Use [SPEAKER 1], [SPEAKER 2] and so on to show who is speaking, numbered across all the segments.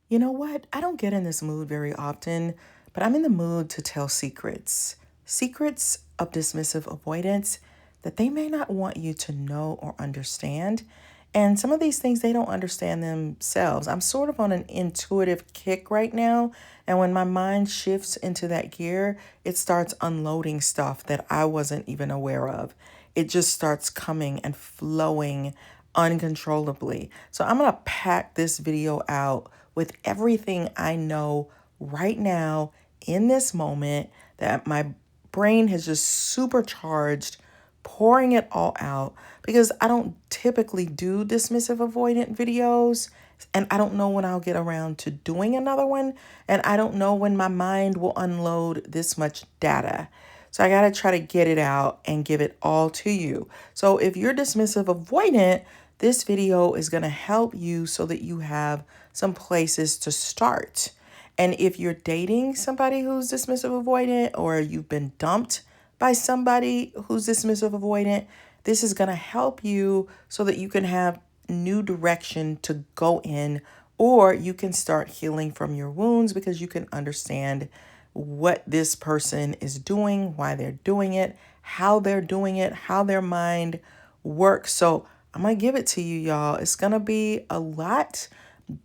[SPEAKER 1] You know what? I don't get in this mood very often, but I'm in the mood to tell secrets. Secrets of dismissive avoidance that they may not want you to know or understand. And some of these things they don't understand themselves. I'm sort of on an intuitive kick right now. And when my mind shifts into that gear, it starts unloading stuff that I wasn't even aware of. It just starts coming and flowing uncontrollably. So I'm going to pack this video out with everything I know right now in this moment that my brain has just supercharged, pouring it all out because I don't typically do dismissive avoidant videos, and I don't know when I'll get around to doing another one, and I don't know when my mind will unload this much data. So I got to try to get it out and give it all to you. So if you're dismissive avoidant, this video is going to help you so that you have some places to start. And if you're dating somebody who's dismissive avoidant, or you've been dumped by somebody who's dismissive avoidant, this is going to help you so that you can have new direction to go in, or you can start healing from your wounds because you can understand what this person is doing, why they're doing it, how they're doing it, how their mind works. So I'm going to give it to you, y'all. It's going to be a lot,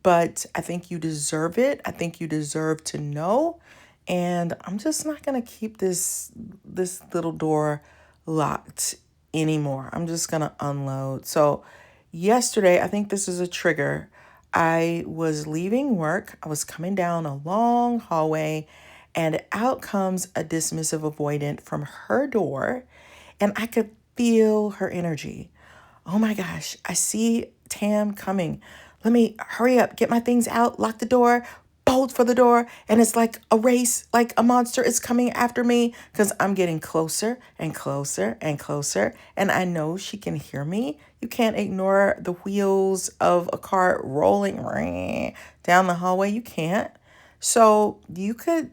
[SPEAKER 1] but I think you deserve it. I think you deserve to know. And I'm just not going to keep this little door locked anymore. I'm just going to unload. So yesterday, I think this is a trigger. I was leaving work. I was coming down a long hallway, and out comes a dismissive avoidant from her door, and I could feel her energy. Oh my gosh, I see Tam coming. Let me hurry up, get my things out, lock the door, bolt for the door. And it's like a race, like a monster is coming after me because I'm getting closer and closer and closer. And I know she can hear me. You can't ignore the wheels of a car rolling down the hallway. You can't. So you could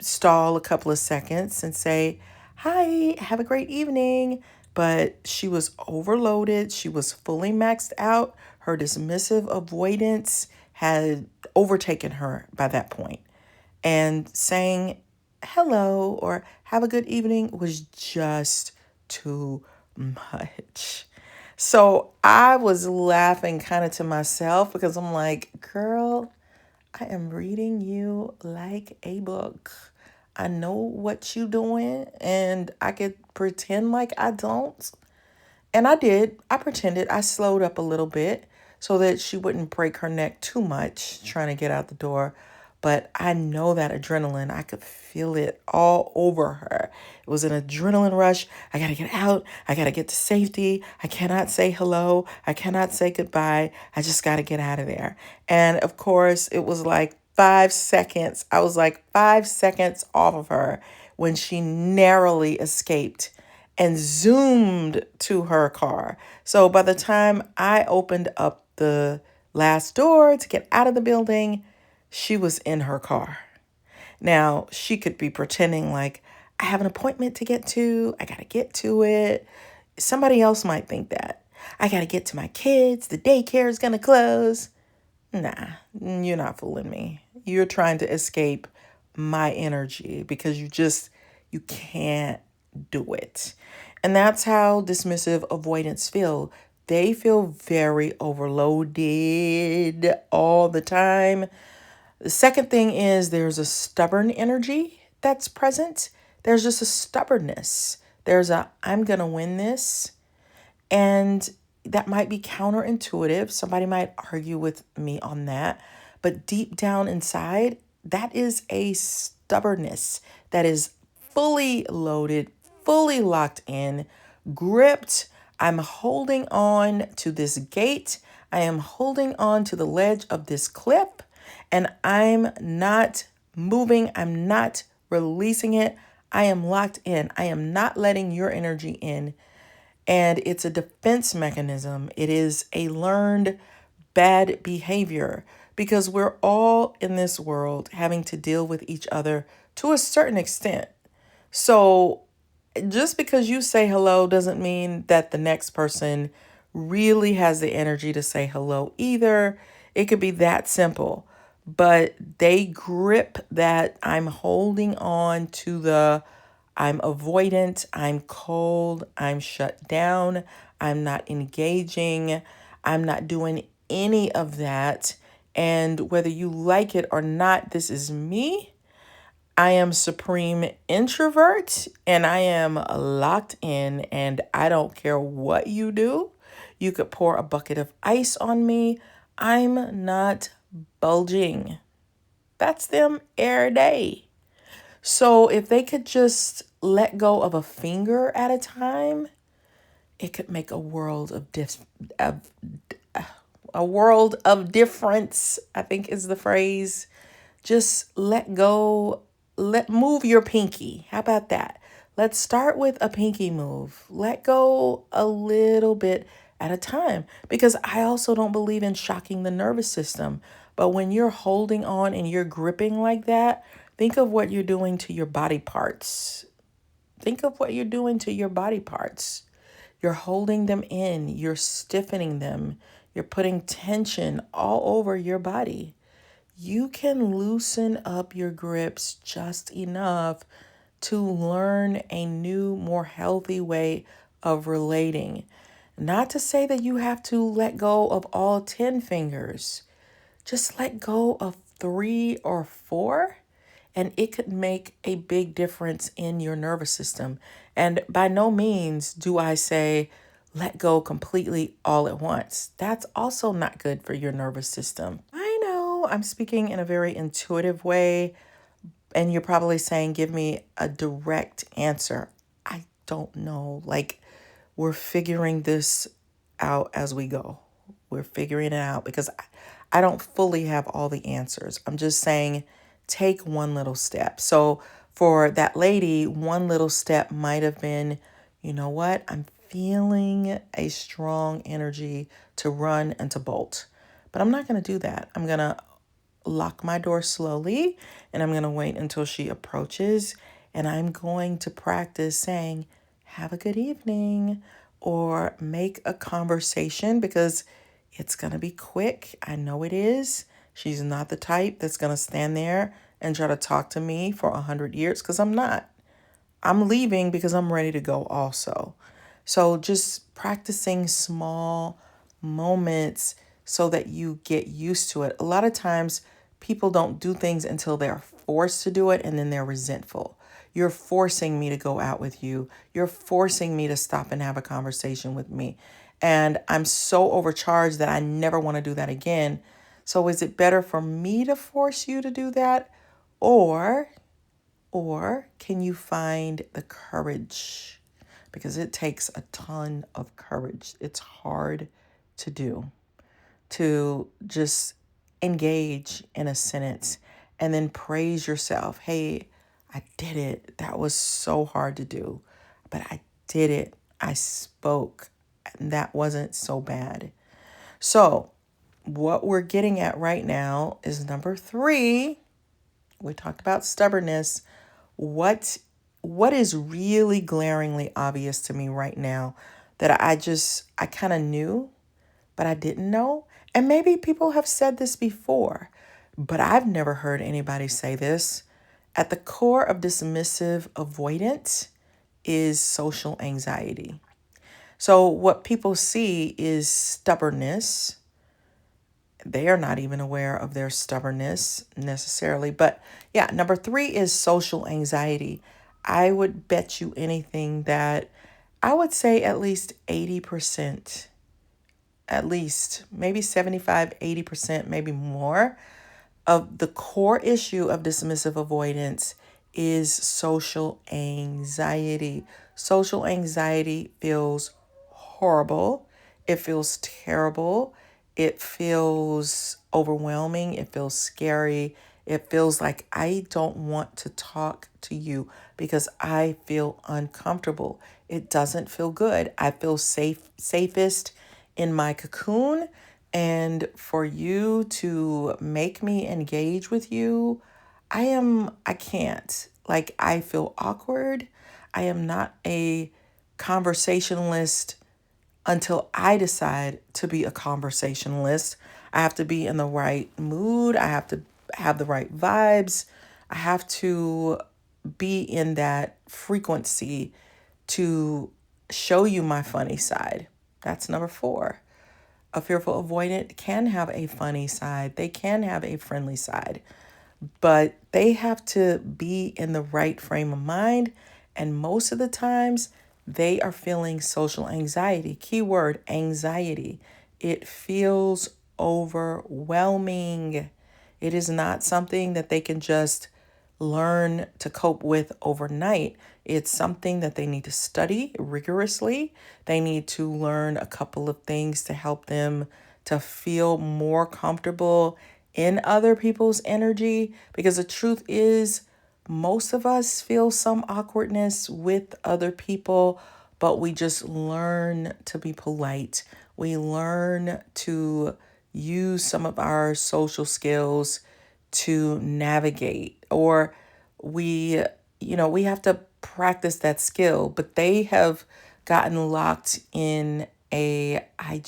[SPEAKER 1] stall a couple of seconds and say, "Hi, have a great evening." But she was overloaded. She was fully maxed out. Her dismissive avoidance had overtaken her by that point. And saying hello or have a good evening was just too much. So I was laughing kind of to myself because I'm like, girl, I am reading you like a book. I know what you doing, and I could pretend like I don't. And I did. I pretended. I slowed up a little bit so that she wouldn't break her neck too much trying to get out the door. But I know that adrenaline. I could feel it all over her. It was an adrenaline rush. I got to get out. I got to get to safety. I cannot say hello. I cannot say goodbye. I just got to get out of there. And of course, it was like 5 seconds. I was like 5 seconds off of her when she narrowly escaped and zoomed to her car. So by the time I opened up the last door to get out of the building, she was in her car. Now, she could be pretending like, I have an appointment to get to. I got to get to it. Somebody else might think that. I got to get to my kids. The daycare is going to close. Nah, you're not fooling me. You're trying to escape my energy because you can't do it. And that's how dismissive avoidants feel. They feel very overloaded all the time. The second thing is there's a stubborn energy that's present. There's just a stubbornness. There's a, I'm going to win this. And that might be counterintuitive. Somebody might argue with me on that. But deep down inside, that is a stubbornness that is fully loaded, fully locked in, gripped. I'm holding on to this gate. I am holding on to the ledge of this cliff, and I'm not moving. I'm not releasing it. I am locked in. I am not letting your energy in. And it's a defense mechanism. It is a learned bad behavior because we're all in this world having to deal with each other to a certain extent. So just because you say hello doesn't mean that the next person really has the energy to say hello either. It could be that simple. but they grip that I'm holding on to I'm avoidant, I'm cold, I'm shut down, I'm not engaging, I'm not doing any of that. And whether you like it or not, this is me. I am supreme introvert and I am locked in, and I don't care what you do. You could pour a bucket of ice on me. I'm not bulging. That's them every day. So if they could just let go of a finger at a time, it could make of a world of difference, I think is the phrase. Just let go, move your pinky. How about that? Let's start with a pinky move. Let go a little bit at a time, because I also don't believe in shocking the nervous system. But when you're holding on and you're gripping like that, think of what you're doing to your body parts. Think of what you're doing to your body parts. You're holding them in, you're stiffening them, you're putting tension all over your body. You can loosen up your grips just enough to learn a new, more healthy way of relating. Not to say that you have to let go of all 10 fingers. Just let go of 3 or 4, and it could make a big difference in your nervous system. And by no means do I say let go completely all at once. That's also not good for your nervous system. I know I'm speaking in a very intuitive way, and you're probably saying, give me a direct answer. I don't know. Like, we're figuring this out as we go. We're figuring it out because I don't fully have all the answers. I'm just saying, take one little step. So for that lady, one little step might have been, you know what? I'm feeling a strong energy to run and to bolt. But I'm not going to do that. I'm going to lock my door slowly, and I'm going to wait until she approaches, and I'm going to practice saying, have a good evening, or make a conversation, because it's going to be quick. I know it is. She's not the type that's going to stand there and try to talk to me for 100 years, because I'm not. I'm leaving because I'm ready to go also. So just practicing small moments so that you get used to it. A lot of times people don't do things until they're forced to do it, and then they're resentful. You're forcing me to go out with you. You're forcing me to stop and have a conversation with me. And I'm so overcharged that I never want to do that again. So is it better for me to force you to do that? Or can you find the courage? Because it takes a ton of courage. It's hard to do, to just engage in a sentence and then praise yourself. Hey, I did it. That was so hard to do, but I did it. I spoke, and that wasn't so bad. So, what we're getting at right now is number 3. We talked about stubbornness. What is really glaringly obvious to me right now that I kind of knew, but I didn't know? And maybe people have said this before, but I've never heard anybody say this. At the core of dismissive avoidant is social anxiety. So what people see is stubbornness. They are not even aware of their stubbornness necessarily. But yeah, number 3 is social anxiety. I would bet you anything that I would say at least 80%, at least maybe 75, 80%, maybe more of the core issue of dismissive avoidance is social anxiety. Social anxiety feels horrible. It feels terrible. It feels overwhelming. It feels scary. It feels like I don't want to talk to you because I feel uncomfortable. It doesn't feel good. I feel safest in my cocoon. And for you to make me engage with you, I can't. Like, I feel awkward. I am not a conversationalist until I decide to be a conversationalist. I have to be in the right mood. I have to have the right vibes. I have to be in that frequency to show you my funny side. That's number 4. A fearful avoidant can have a funny side. They can have a friendly side, but they have to be in the right frame of mind. And most of the times, they are feeling social anxiety. Keyword anxiety. It feels overwhelming. It is not something that they can just learn to cope with overnight. It's something that they need to study rigorously. They need to learn a couple of things to help them to feel more comfortable in other people's energy. Because the truth is, most of us feel some awkwardness with other people, but we just learn to be polite. We learn to use some of our social skills to navigate, or we we have to practice that skill, but they have gotten locked in a I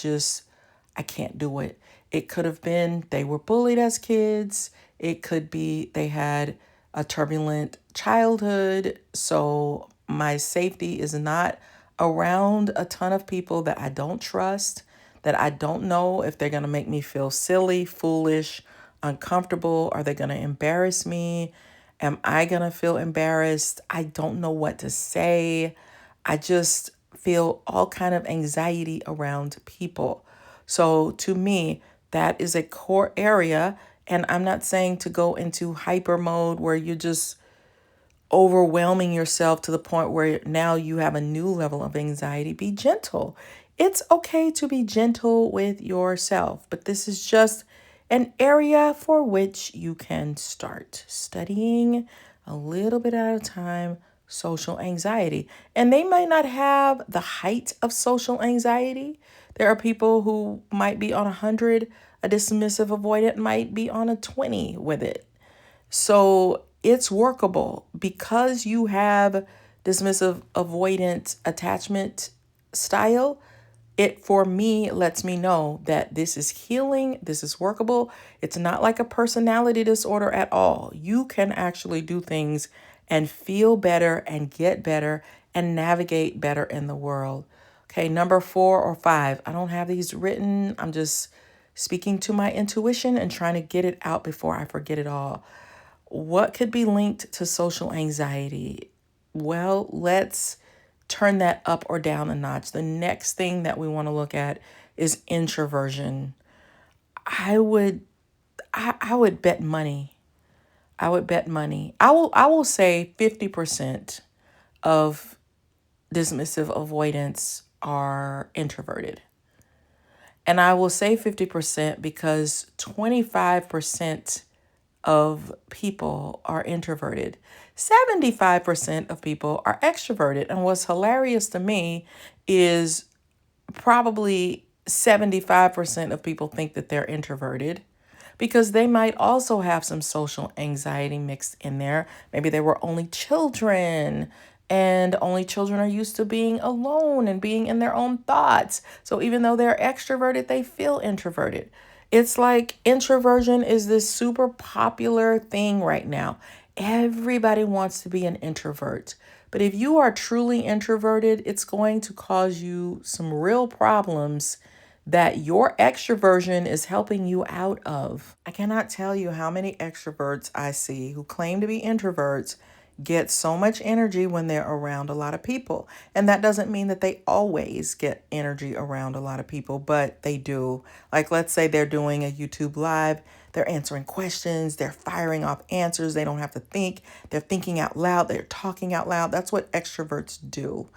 [SPEAKER 1] can't do it. It could have been they were bullied as kids. It could be they had a turbulent childhood, so my safety is not around a ton of people that I don't trust, that I don't know if they're going to make me feel silly, foolish, uncomfortable. Are they going to embarrass me? Am I going to feel embarrassed? I don't know what to say. I just feel all kind of anxiety around people. So to me, that is a core area. And I'm not saying to go into hyper mode where you're just overwhelming yourself to the point where now you have a new level of anxiety. Be gentle. It's okay to be gentle with yourself, but this is just an area for which you can start studying a little bit at a time social anxiety. And they might not have the height of social anxiety. There are people who might be on 100, a dismissive avoidant might be on a 20 with it. So it's workable because you have dismissive avoidant attachment style. It, for me, lets me know that this is healing, this is workable. It's not like a personality disorder at all. You can actually do things and feel better and get better and navigate better in the world. Okay, number 4 or 5. I don't have these written. I'm just speaking to my intuition and trying to get it out before I forget it all. What could be linked to social anxiety? Well, let's turn that up or down a notch. The next thing that we want to look at is introversion. I would bet money. I would bet money. I will say 50% of dismissive avoidants are introverted. And I will say 50% because 25% of people are introverted. 75% of people are extroverted. And what's hilarious to me is probably 75% of people think that they're introverted because they might also have some social anxiety mixed in there. Maybe they were only children, and only children are used to being alone and being in their own thoughts. So even though they're extroverted, they feel introverted. It's like introversion is this super popular thing right now. Everybody wants to be an introvert. But if you are truly introverted, it's going to cause you some real problems that your extroversion is helping you out of. I cannot tell you how many extroverts I see who claim to be introverts get so much energy when they're around a lot of people. And that doesn't mean that they always get energy around a lot of people, but they do. Like, let's say they're doing a YouTube live, they're answering questions, they're firing off answers, they don't have to think, they're thinking out loud, they're talking out loud. That's what extroverts do.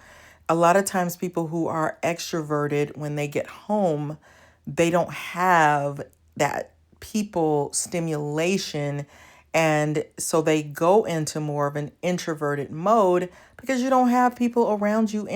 [SPEAKER 1] A lot of times people who are extroverted, when they get home, they don't have that people stimulation, and so they go into more of an introverted mode because you don't have people around you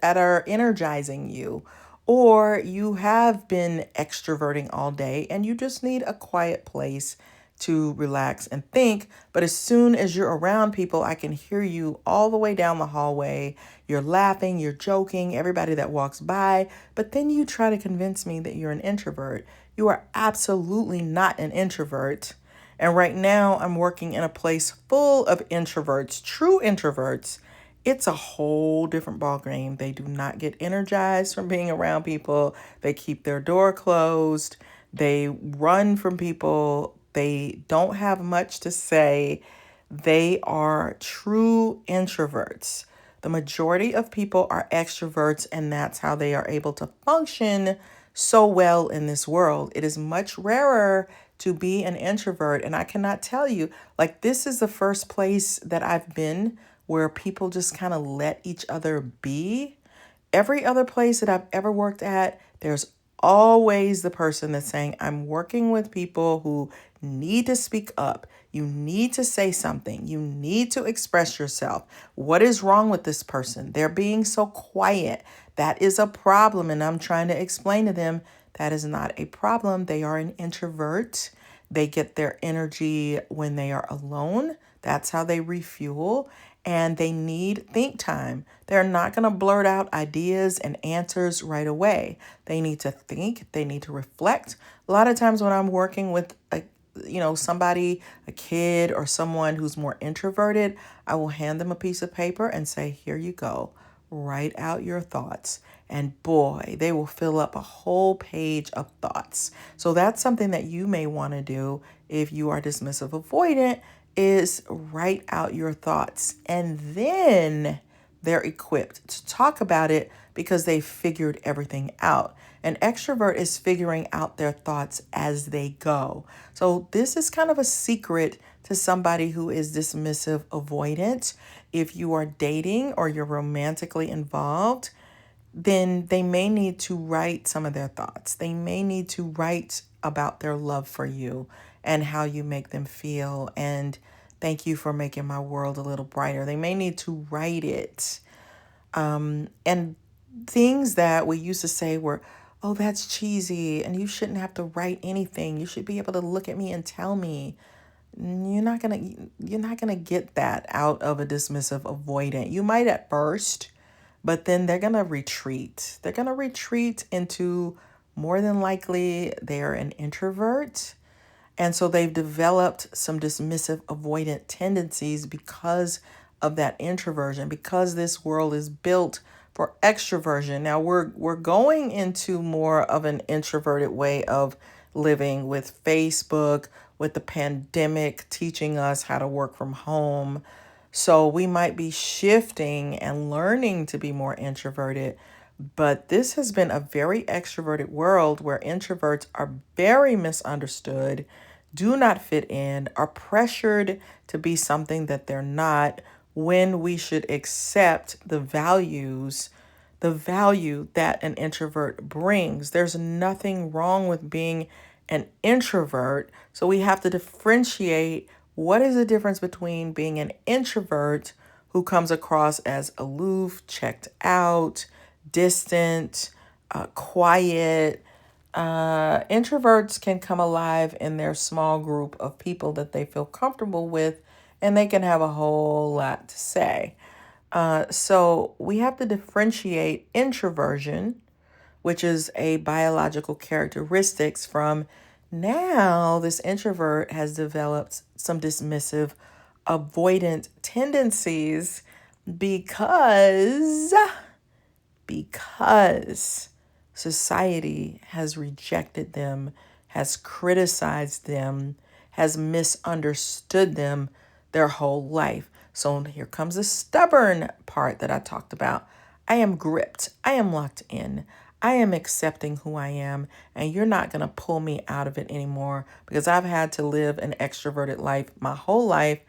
[SPEAKER 1] that are energizing you, or you have been extroverting all day and you just need a quiet place to relax and think. But as soon as you're around people, I can hear you all the way down the hallway. You're laughing, you're joking, everybody that walks by. But then you try to convince me that you're an introvert. You are absolutely not an introvert. And right now I'm working in a place full of introverts, true introverts. It's a whole different ball game. They do not get energized from being around people. They keep their door closed. They run from people. They don't have much to say. They are true introverts. The majority of people are extroverts, and that's how they are able to function so well in this world. It is much rarer to be an introvert, and I cannot tell you, like, this is the first place that I've been where people just kind of let each other be. Every other place that I've ever worked at, there's always the person that's saying, I'm working with people who need to speak up. You need to say something. You need to express yourself. What is wrong with this person? They're being so quiet. That is a problem. And I'm trying to explain to them that is not a problem. They are an introvert. They get their energy when they are alone. That's how they refuel. And they need think time. They're not going to blurt out ideas and answers right away. They need to think. They need to reflect. A lot of times when I'm working with somebody, a kid or someone who's more introverted, I will hand them a piece of paper and say, here you go. Write out your thoughts. And boy, they will fill up a whole page of thoughts. So that's something that you may want to do if you are dismissive avoidant, is write out your thoughts. And then they're equipped to talk about it because they figured everything out. An extrovert is figuring out their thoughts as they go. So this is kind of a secret to somebody who is dismissive avoidant. If you are dating or you're romantically involved, then they may need to write some of their thoughts. They may need to write about their love for you and how you make them feel. And thank you for making my world a little brighter. They may need to write it. And things that we used to say were, oh, that's cheesy, and you shouldn't have to write anything. You should be able to look at me and tell me. You're not gonna get that out of a dismissive avoidant. You might at first, but then they're gonna retreat. They're gonna retreat into, more than likely, they're an introvert. And so they've developed some dismissive avoidant tendencies because of that introversion, because this world is built for extroversion. Now we're going into more of an introverted way of living with Facebook, with the pandemic teaching us how to work from home. So we might be shifting and learning to be more introverted. But this has been a very extroverted world where introverts are very misunderstood, do not fit in, are pressured to be something that they're not, when we should accept the value that an introvert brings. There's nothing wrong with being an introvert. So we have to differentiate what is the difference between being an introvert who comes across as aloof, checked out, distant, quiet. Introverts can come alive in their small group of people that they feel comfortable with, and they can have a whole lot to say. So we have to differentiate introversion, which is a biological characteristics, from now this introvert has developed some dismissive avoidant tendencies because society has rejected them, has criticized them, has misunderstood them their whole life. So here comes the stubborn part that I talked about. I am gripped. I am locked in. I am accepting who I am, and you're not going to pull me out of it anymore, because I've had to live an extroverted life my whole life,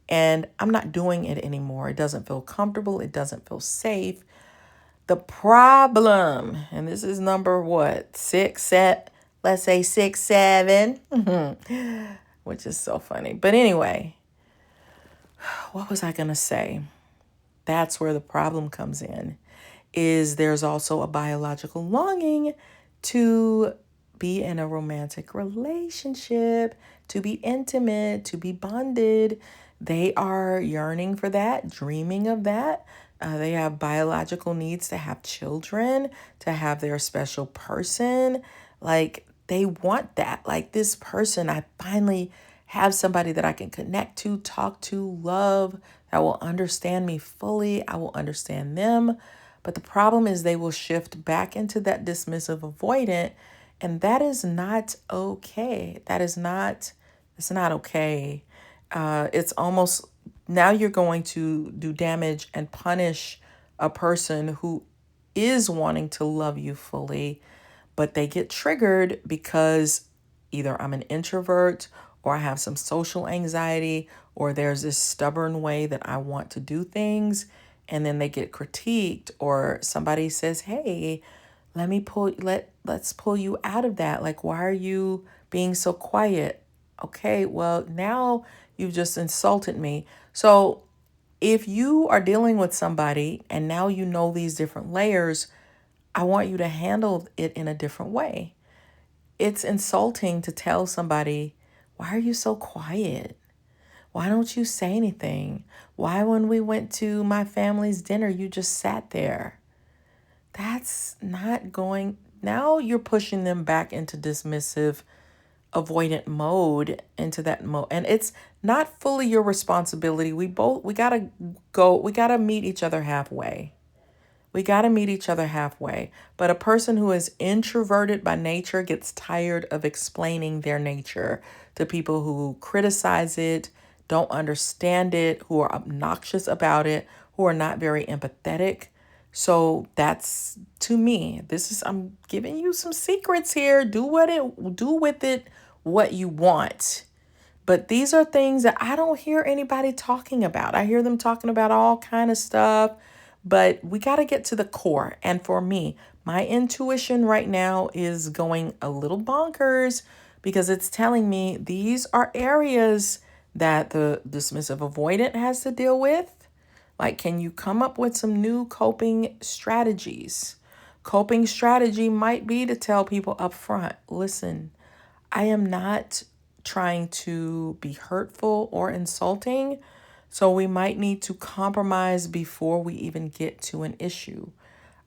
[SPEAKER 1] and I'm not doing it anymore. It doesn't feel comfortable. It doesn't feel safe. The problem, and this is number what, let's say 6, 7, which is so funny. But anyway, what was I going to say? That's where the problem comes in, is there's also a biological longing to be in a romantic relationship, to be intimate, to be bonded. They are yearning for that, dreaming of that. They have biological needs to have children, to have their special person. Like, they want that. Like, this person, I finally have somebody that I can connect to, talk to, love, that will understand me fully. I will understand them. But the problem is they will shift back into that dismissive avoidant, and that is not okay. It's not okay. It's almost now you're going to do damage and punish a person who is wanting to love you fully, but they get triggered because either I'm an introvert or I have some social anxiety or there's this stubborn way that I want to do things, and then they get critiqued or somebody says, "Hey, let's pull you out of that. Like, why are you being so quiet?" Okay, well, now you've just insulted me. So, if you are dealing with somebody and now you know these different layers, I want you to handle it in a different way. It's insulting to tell somebody, "Why are you so quiet? Why don't you say anything? Why, when we went to my family's dinner, you just sat there?" That's not going. Now you're pushing them back into dismissive, avoidant mode, into that mode. And it's not fully your responsibility. We got to meet each other halfway. We got to meet each other halfway. But a person who is introverted by nature gets tired of explaining their nature to people who criticize it, don't understand it, who are obnoxious about it, who are not very empathetic. So that's, to me, I'm giving you some secrets here. Do with it what you want. But these are things that I don't hear anybody talking about. I hear them talking about all kind of stuff, but we got to get to the core. And for me, my intuition right now is going a little bonkers because it's telling me these are areas that the dismissive avoidant has to deal with. Like, can you come up with some new coping strategies? Coping strategy might be to tell people up front, listen, I am not trying to be hurtful or insulting, so we might need to compromise before we even get to an issue.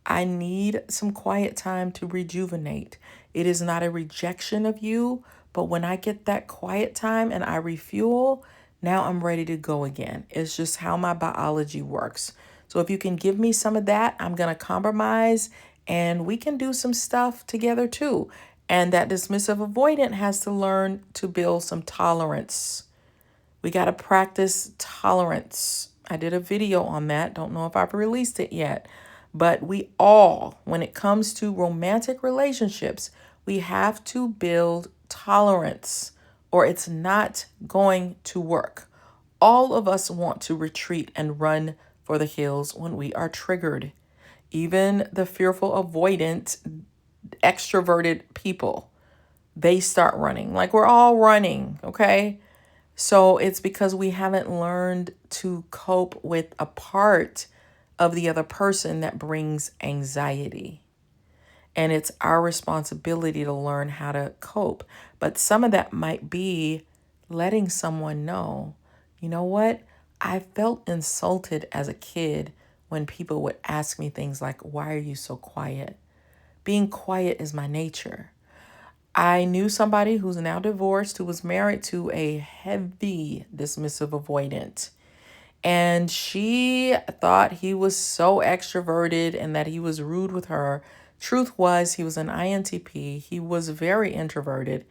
[SPEAKER 1] I need some quiet time to rejuvenate. It is not a rejection of you, but when I get that quiet time and I refuel, now I'm ready to go again. It's just how my biology works. So if you can give me some of that, I'm going to compromise and we can do some stuff together too. And that dismissive avoidant has to learn to build some tolerance. We got to practice tolerance. I did a video on that. Don't know if I've released it yet. But we all, when it comes to romantic relationships, we have to build tolerance or it's not going to work. All of us want to retreat and run for the hills when we are triggered. Even the fearful avoidant, extroverted people, they start running. Like we're all running, okay? So it's because we haven't learned to cope with a part of the other person that brings anxiety. And it's our responsibility to learn how to cope. But some of that might be letting someone know, you know what? I felt insulted as a kid when people would ask me things like, why are you so quiet? Being quiet is my nature. I knew somebody who's now divorced who was married to a heavy dismissive avoidant. And she thought he was so extroverted and that he was rude with her. Truth was, he was an INTP. He was very introverted.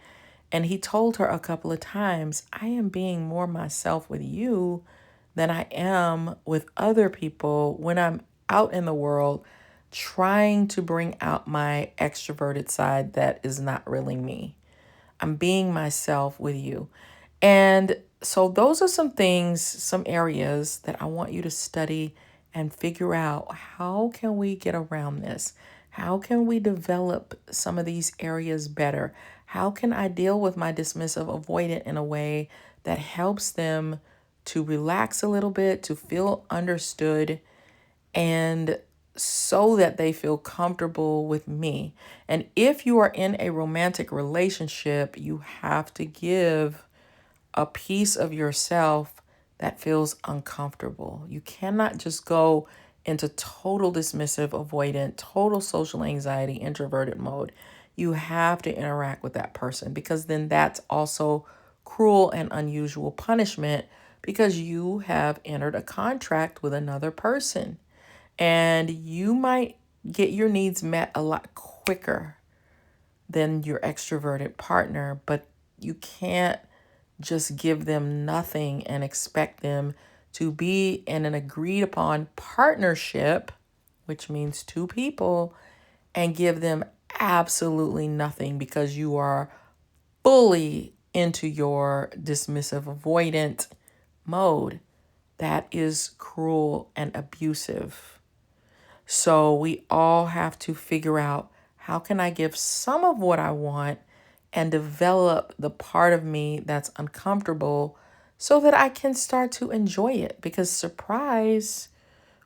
[SPEAKER 1] And he told her a couple of times, I am being more myself with you than I am with other people when I'm out in the world trying to bring out my extroverted side that is not really me. I'm being myself with you. And so those are some things, some areas that I want you to study and figure out, how can we get around this? How can we develop some of these areas better? How can I deal with my dismissive avoidant in a way that helps them to relax a little bit, to feel understood, and so that they feel comfortable with me? And if you are in a romantic relationship, you have to give a piece of yourself that feels uncomfortable. You cannot just go into total dismissive, avoidant, total social anxiety, introverted mode. You have to interact with that person because then that's also cruel and unusual punishment because you have entered a contract with another person. And you might get your needs met a lot quicker than your extroverted partner, but you can't just give them nothing and expect them to be in an agreed upon partnership, which means two people, and give them absolutely nothing because you are fully into your dismissive avoidant mode. That is cruel and abusive. So we all have to figure out, how can I give some of what I want and develop the part of me that's uncomfortable so that I can start to enjoy it? Because surprise,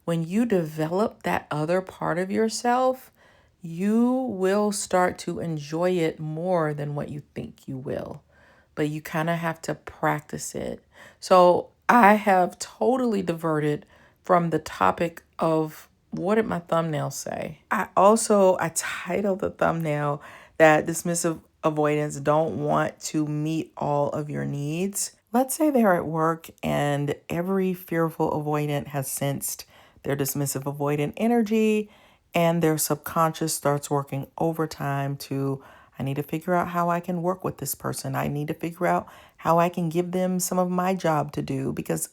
[SPEAKER 1] when you develop that other part of yourself, you will start to enjoy it more than what you think you will. But you kind of have to practice it. So I have totally diverted from the topic of, what did my thumbnail say? I titled the thumbnail that dismissive avoidants don't want to meet all of your needs. Let's say they're at work and every fearful avoidant has sensed their dismissive avoidant energy, and their subconscious starts working overtime to, I need to figure out how I can work with this person. I need to figure out how I can give them some of my job to do because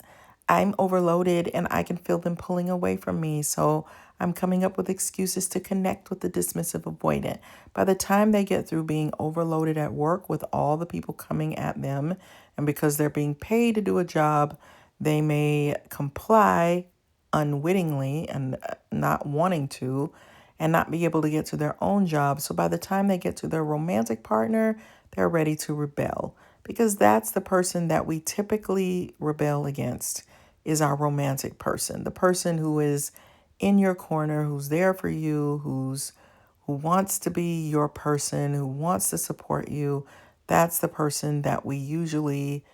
[SPEAKER 1] I'm overloaded and I can feel them pulling away from me. So I'm coming up with excuses to connect with the dismissive avoidant. By the time they get through being overloaded at work with all the people coming at them, and because they're being paid to do a job, they may comply unwittingly and not wanting to, and not be able to get to their own job. So by the time they get to their romantic partner, they're ready to rebel, because that's the person that we typically rebel against, is our romantic person, the person who is in your corner, who's there for you, who wants to be your person, who wants to support you. That's the person that we usually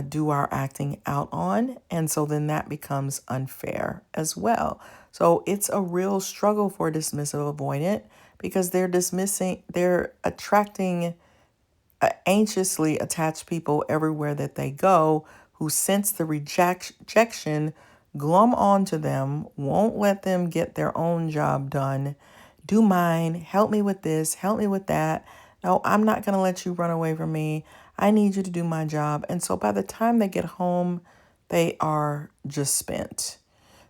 [SPEAKER 1] do our acting out on. And so then that becomes unfair as well. So it's a real struggle for a dismissive avoidant, because they're attracting anxiously attached people everywhere that they go, who sense the rejection, glom onto them, won't let them get their own job done. Do mine, help me with this, help me with that. No, I'm not going to let you run away from me. I need you to do my job. And so by the time they get home, they are just spent.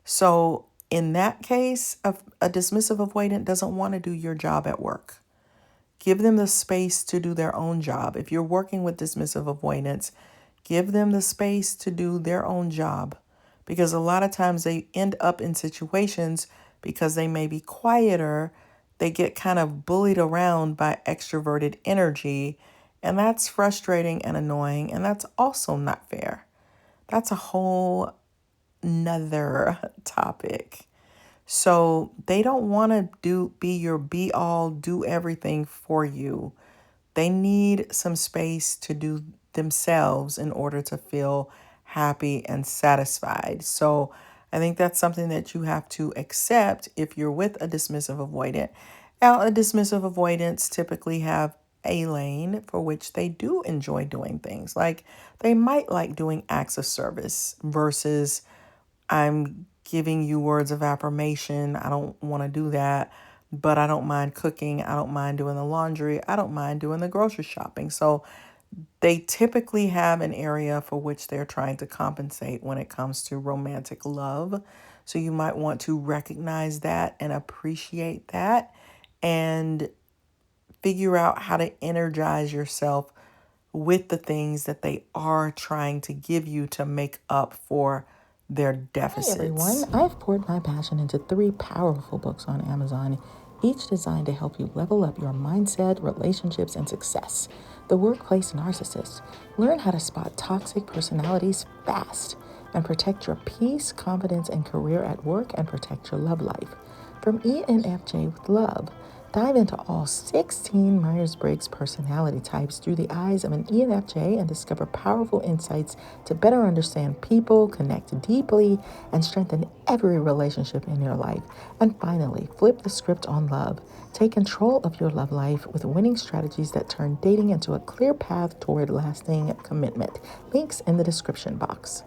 [SPEAKER 1] So in that case, a dismissive avoidant doesn't want to do your job at work. Give them the space to do their own job. If you're working with dismissive avoidance, give them the space to do their own job, because a lot of times they end up in situations, because they may be quieter, they get kind of bullied around by extroverted energy, and that's frustrating and annoying, and that's also not fair. That's a whole nother topic. So they don't want to be your be all, do everything for you. They need some space to do themselves in order to feel happy and satisfied. So I think that's something that you have to accept if you're with a dismissive avoidant. Now, a dismissive avoidants typically have a lane for which they do enjoy doing things. Like, they might like doing acts of service versus, I'm giving you words of affirmation. I don't want to do that, but I don't mind cooking. I don't mind doing the laundry. I don't mind doing the grocery shopping. So they typically have an area for which they're trying to compensate when it comes to romantic love. So you might want to recognize that and appreciate that, and figure out how to energize yourself with the things that they are trying to give you to make up for their deficits.
[SPEAKER 2] Hi everyone, I've poured my passion into 3 powerful books on Amazon, each designed to help you level up your mindset, relationships, and success. The Workplace Narcissist. Learn how to spot toxic personalities fast and protect your peace, confidence, and career at work, and protect your love life. From ENFJ with Love. Dive into all 16 Myers-Briggs personality types through the eyes of an ENFJ and discover powerful insights to better understand people, connect deeply, and strengthen every relationship in your life. And finally, flip the script on love. Take control of your love life with winning strategies that turn dating into a clear path toward lasting commitment. Links in the description box.